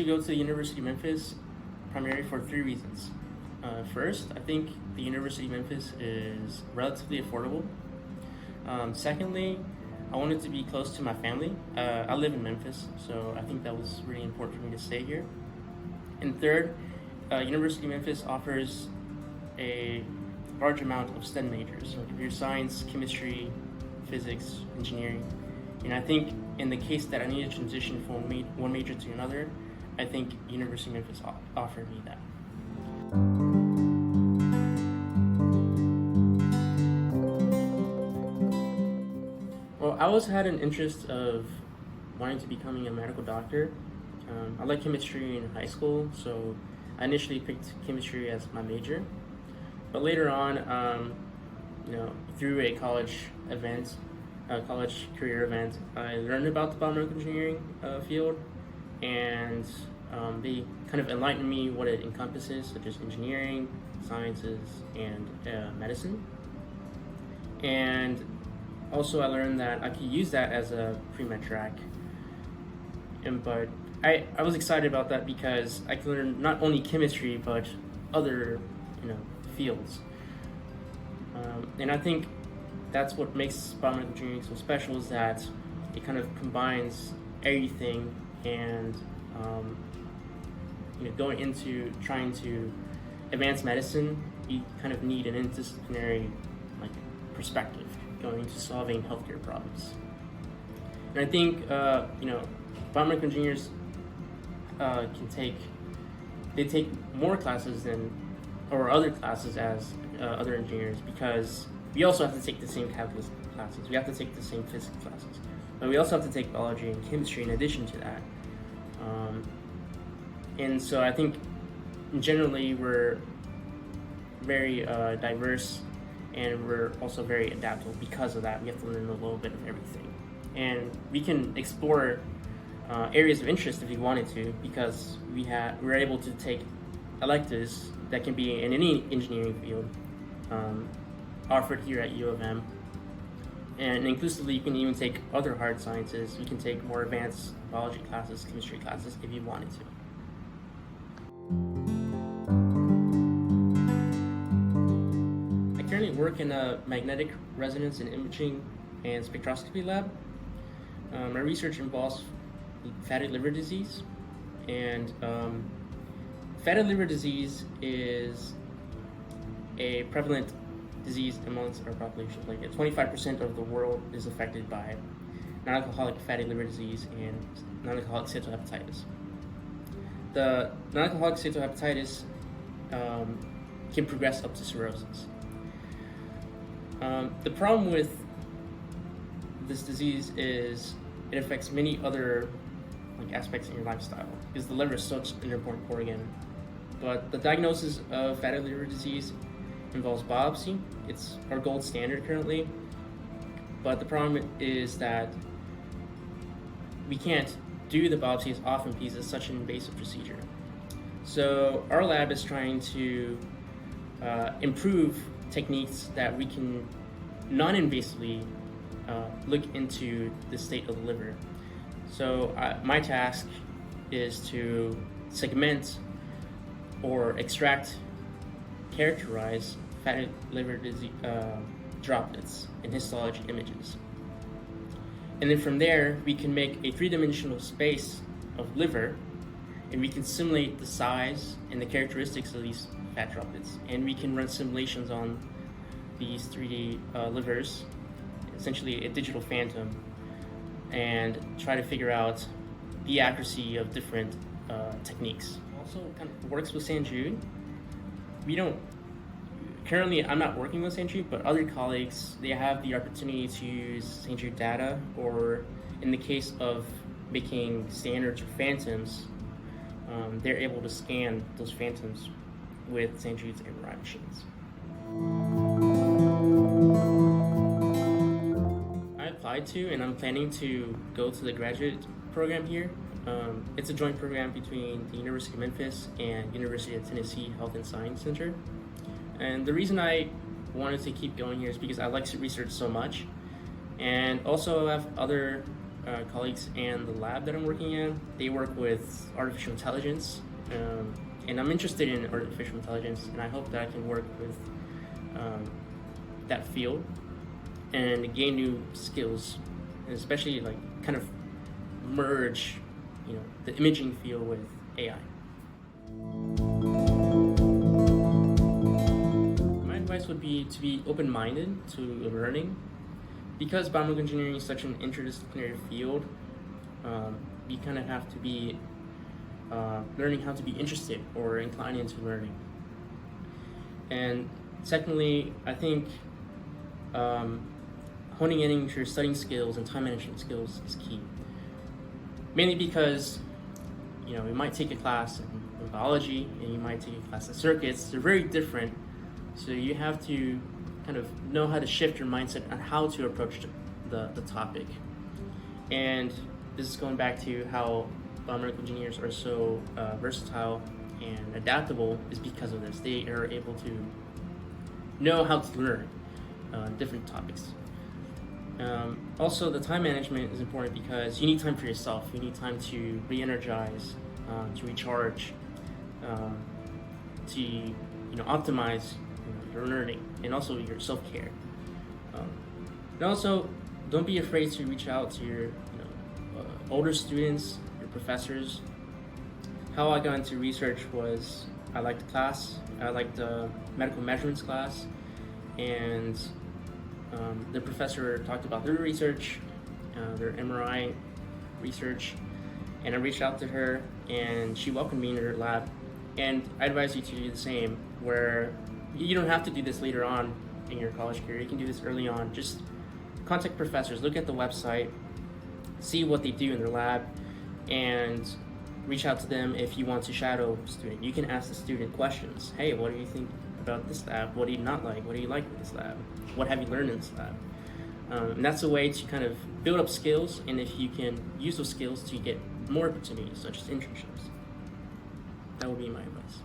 to go to the University of Memphis primarily for three reasons. First, I think the University of Memphis is relatively affordable. Secondly, I wanted to be close to my family. I live in Memphis, so I think that was really important for me to stay here. And third, University of Memphis offers a large amount of STEM majors, like computer science, chemistry, physics, engineering. And I think in the case that I need to transition from one major to another, I think University of Memphis offered me that. Well, I always had an interest of wanting to becoming a medical doctor. I liked chemistry in high school, so I initially picked chemistry as my major. But later on, through a college career event, I learned about the biomedical engineering field, and they kind of enlightened me what it encompasses, such as engineering, sciences, and medicine. And also I learned that I could use that as a pre-med track. But I was excited about that because I could learn not only chemistry, but other, fields. And I think that's what makes biomedical engineering so special, is that it kind of combines everything, and going into trying to advance medicine, you kind of need an interdisciplinary perspective going into solving healthcare problems. And I think biomedical engineers they take more classes or other classes as other engineers, because we also have to take the same calculus classes, we have to take the same physics classes, but we also have to take biology and chemistry in addition to that. And so I think generally we're very diverse, and we're also very adaptable because of that. We have to learn a little bit of everything, and we can explore areas of interest if we wanted to, because we're able to take electives that can be in any engineering field offered here at U of M. And inclusively, you can even take other hard sciences. You can take more advanced biology classes, chemistry classes if you wanted to. I currently work in a magnetic resonance and imaging and spectroscopy lab. My research involves fatty liver disease, and fatty liver disease is a prevalent disease amongst our population. 25% of the world is affected by non-alcoholic fatty liver disease and non-alcoholic steatohepatitis. The non-alcoholic steatohepatitis can progress up to cirrhosis. The problem with this disease is it affects many other aspects in your lifestyle, because the liver is such an important organ. But the diagnosis of fatty liver disease involves biopsy. It's our gold standard currently, but the problem is that we can't do the biopsy as often because it's such an invasive procedure. So our lab is trying to improve techniques that we can non-invasively look into the state of the liver. So my task is to segment or extract, characterize fatty liver disease droplets in histology images. And then from there, we can make a three-dimensional space of liver, and we can simulate the size and the characteristics of these fat droplets. And we can run simulations on these 3D livers, essentially a digital phantom, and try to figure out the accuracy of different techniques. Also kind of works with St. Jude. Currently I'm not working with St. Jude, but other colleagues, they have the opportunity to use St. Jude data, or in the case of making standards or phantoms, they're able to scan those phantoms with St. Jude's MRI machines. I applied to, and I'm planning to go to the graduate program here. It's a joint program between the University of Memphis and University of Tennessee Health and Science Center. And the reason I wanted to keep going here is because I like to research so much, and also I have other colleagues in the lab that I'm working in, they work with artificial intelligence, and I'm interested in artificial intelligence, and I hope that I can work with that field and gain new skills, and especially like kind of merge, the imaging field with AI. My advice would be to be open-minded to learning. Because biomedical engineering is such an interdisciplinary field, you kind of have to be learning how to be interested or inclined into learning. And secondly, I think honing in into your studying skills and time management skills is key. Mainly because, you might take a class in biology and you might take a class in circuits. They're very different, so you have to kind of know how to shift your mindset on how to approach the topic. And this is going back to how biomedical engineers are so versatile and adaptable, is because of this. They are able to know how to learn different topics. Also, the time management is important because you need time for yourself. You need time to re-energize, to recharge, to optimize your learning, and also your self-care. And also, don't be afraid to reach out to your older students, your professors. How I got into research was I liked the class. I liked the medical measurements class, and the professor talked about their research, their MRI research, and I reached out to her, and she welcomed me in her lab. And I advise you to do the same, where you don't have to do this later on in your college career. You can do this early on. Just contact professors, look at the website, see what they do in their lab, and reach out to them if you want to shadow a student. You can ask the student questions. Hey, what do you think about this lab? What do you not like? What do you like with this lab? What have you learned in this lab? And that's a way to kind of build up skills, and if you can use those skills to get more opportunities, such as internships. That would be my advice.